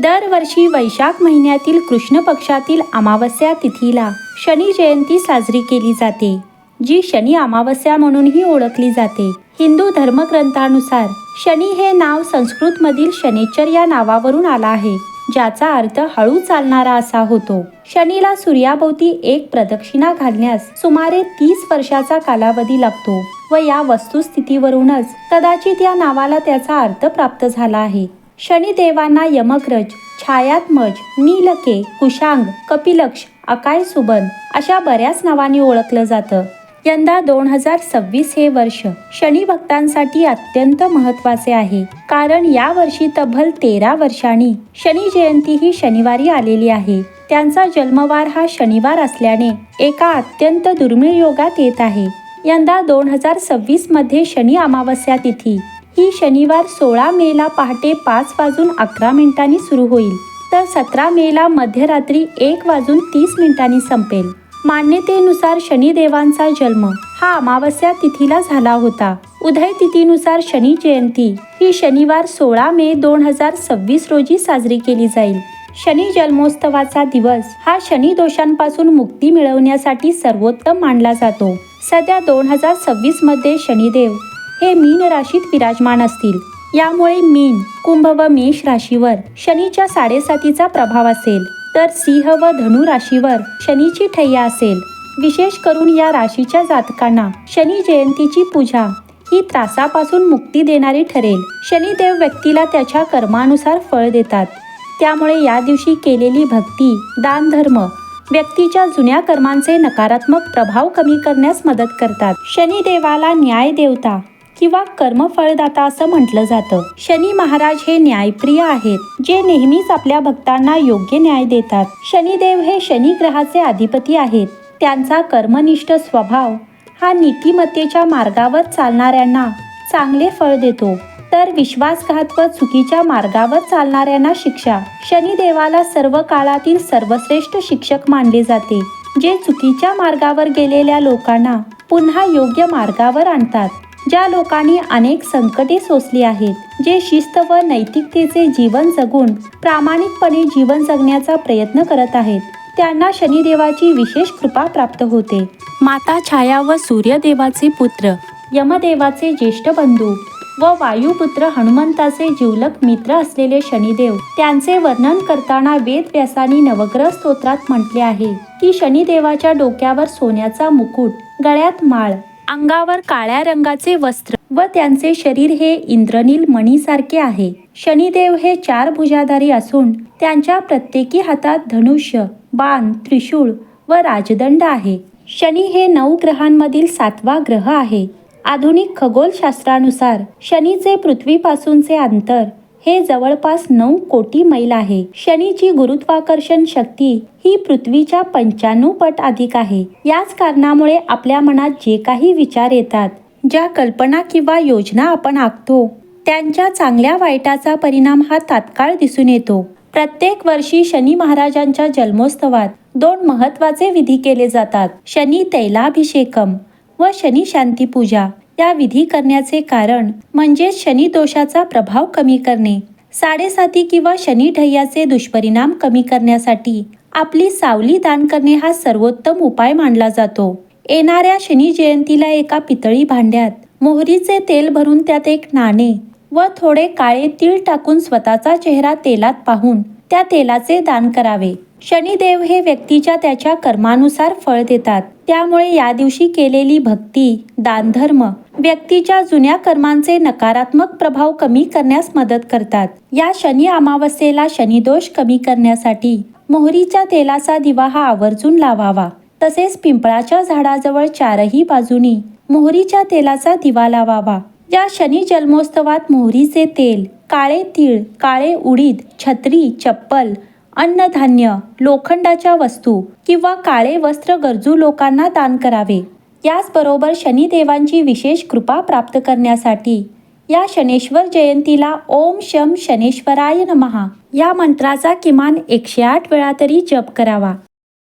दरवर्षी वैशाख महिन्यातील कृष्ण पक्षातील अमावस्या तिथीला शनी जयंती साजरी केली जाते, जी शनी अमावस्या म्हणूनही ओळखली जाते. हिंदू धर्मग्रंथानुसार शनी हे नाव संस्कृतमधील शनेश्वर या नावावरून आला आहे, ज्याचा अर्थ हळू चालणारा असा होतो. शनीला सूर्याभोवती एक प्रदक्षिणा घालण्यास सुमारे 30 वर्षाचा कालावधी लागतो व या वस्तुस्थितीवरूनच कदाचित या नावाला त्याचा अर्थ प्राप्त झाला आहे. शनिदेवांना यमग्रज, छायात्मज, नीलके, कुशांग, कपिलक्ष, अकाय सुबन अशा बऱ्याच नावांनी ओळखलं जातं. यंदा 2026 हे वर्ष शनी भक्तांसाठी अत्यंत महत्त्वाचे आहे, कारण या वर्षी तब्बल 13 वर्षांनी शनी जयंती ही शनिवारी आलेली आहे. त्यांचा जन्मवार हा शनिवार असल्याने एका अत्यंत दुर्मिळ योगात येत आहे. यंदा 2026 मध्ये शनी अमावस्या तिथी ही शनिवार 16 मेला पहाटे 5:11 सुरू होईल, तर 17 मेला मध्यरात्री 1:30 संपेल. मान्यतेनुसार शनिदेवांचा जन्म हा अमावस्या तिथीला झाला होता. उदय तिथीनुसार शनी जयंती ही शनिवार 16 मे 2026 रोजी साजरी केली जाईल. शनी जन्मोत्सवाचा दिवस हा शनी दोषांपासून मुक्ती मिळवण्यासाठी सर्वोत्तम मानला जातो. सध्या 2026 मध्ये शनिदेव हे मीन राशीत विराजमान असतील. यामुळे मीन, कुंभ व मेष राशीवर शनीच्या 7.5चा प्रभाव असेल, तर सिंह व धनु राशीवर शनीची ठैया असेल. विशेष करून या राशीच्या जातकांना शनी जयंतीची पूजा ही त्रासापासून मुक्ती देणारी ठरेल. शनिदेव व्यक्तीला त्याच्या कर्मानुसार फळ देतात, त्यामुळे या दिवशी केलेली भक्ती, दान, धर्म व्यक्तीच्या जुन्या कर्मांचे नकारात्मक प्रभाव कमी करण्यास मदत करतात. शनिदेवाला न्याय देवता किंवा कर्मफळदाता असं म्हटलं जातं. शनी महाराज हे न्यायप्रिय आहेत, जे नेहमीच आपल्या भक्तांना योग्य न्याय देतात. शनिदेव हे शनी ग्रहाचे अधिपती आहेत. त्यांचा कर्मनिष्ठ स्वभाव हा नीतिमत्तेच्या मार्गावर चालणाऱ्यांना चांगले फळ देतो, तर विश्वासघात व चुकीच्या मार्गावर चालणाऱ्यांना शिक्षा. शनिदेवाला सर्व काळातील सर्वश्रेष्ठ शिक्षक मानले जाते, जे चुकीच्या मार्गावर गेलेल्या लोकांना पुन्हा योग्य मार्गावर आणतात. ज्या लोकांनी अनेक संकटे सोसली आहेत, जे शिस्त व नैतिकतेचे जीवन जगून प्रामाणिकपणे जीवन जगण्याचा प्रयत्न करत आहेत, त्यांना शनिदेवाची विशेष कृपा प्राप्त होते. माता छाया व सूर्यदेवाचे पुत्र, यमदेवाचे ज्येष्ठ बंधू व वायुपुत्र हनुमंताचे जिवलग मित्र असलेले शनिदेव, त्यांचे वर्णन करताना वेदव्यासांनी नवग्रह स्तोत्रात म्हटले आहे की शनिदेवाच्या डोक्यावर सोन्याचा मुकुट, गळ्यात माळ, अंगावर काळ्या रंगाचे वस्त्र व त्यांचे शरीर हे इंद्रनील मणीसारखे आहे. शनिदेव हे 4 भुजाधारी असून त्यांच्या प्रत्येकी हातात धनुष्य, बाण, त्रिशूळ व राजदंड आहे. शनी हे 9 ग्रहांमधील 7वा ग्रह आहे. आधुनिक खगोलशास्त्रानुसार शनीचे पृथ्वीपासूनचे अंतर हे जवळपास 9 कोटी मैल आहे. शनीची गुरुत्वाकर्षण शक्ती ही पृथ्वीच्या 95 पट अधिक आहे. याच कारणामुळे आपल्या मनात जे काही विचार येतात, ज्या कल्पना किंवा योजना आपण आखतो, त्यांच्या चांगल्या वाईटाचा परिणाम हा तात्काळ दिसून येतो. प्रत्येक वर्षी शनी महाराजांच्या जन्मोत्सवात 2 महत्त्वाचे विधी केले जातात. शनी तैलाभिषेकम व शनी शांती पूजा. या विधी करण्याचे कारण म्हणजे शनी दोषाचा प्रभाव कमी करणे, 7.5 किंवा शनी ढय्याचे दुष्परिणाम कमी करण्यासाठी आपली सावली दान करणे हा सर्वोत्तम उपाय मानला जातो. येणाऱ्या शनी जयंतीला एका पितळी भांड्यात मोहरीचे तेल भरून त्यात एक नाणे व थोडे काळे तीळ टाकून स्वतःचा चेहरा तेलात पाहून त्या तेलाचे दान करावे. शनिदेव हे व्यक्तीच्या त्याच्या कर्मानुसार फळ देतात, त्यामुळे या दिवशी केलेली भक्ती, दानधर्म व्यक्तीच्या जुन्या कर्मांचे नकारात्मक प्रभाव कमी करण्यास मदत करतात. या शनी अमावस्येला शनिदोष कमी करण्यासाठी मोहरीच्या तेलाचा दिवा हा आवर्जून लावावा. तसेच पिंपळाच्या झाडाजवळ 4ही बाजूनी मोहरीच्या तेलाचा दिवा लावावा. या शनी जन्मोत्सवात मोहरीचे तेल, काळे तीळ, काळे उडीद, छत्री, चप्पल, अन्नधान्य, लोखंडाच्या वस्तू किंवा काळे वस्त्र गरजू लोकांना दान करावे. याचबरोबर शनिदेवांची विशेष कृपा प्राप्त करण्यासाठी या शनेश्वर जयंतीला ओम शम शनेश्वराय नमः या मंत्राचा किमान 108 वेळा तरी जप करावा.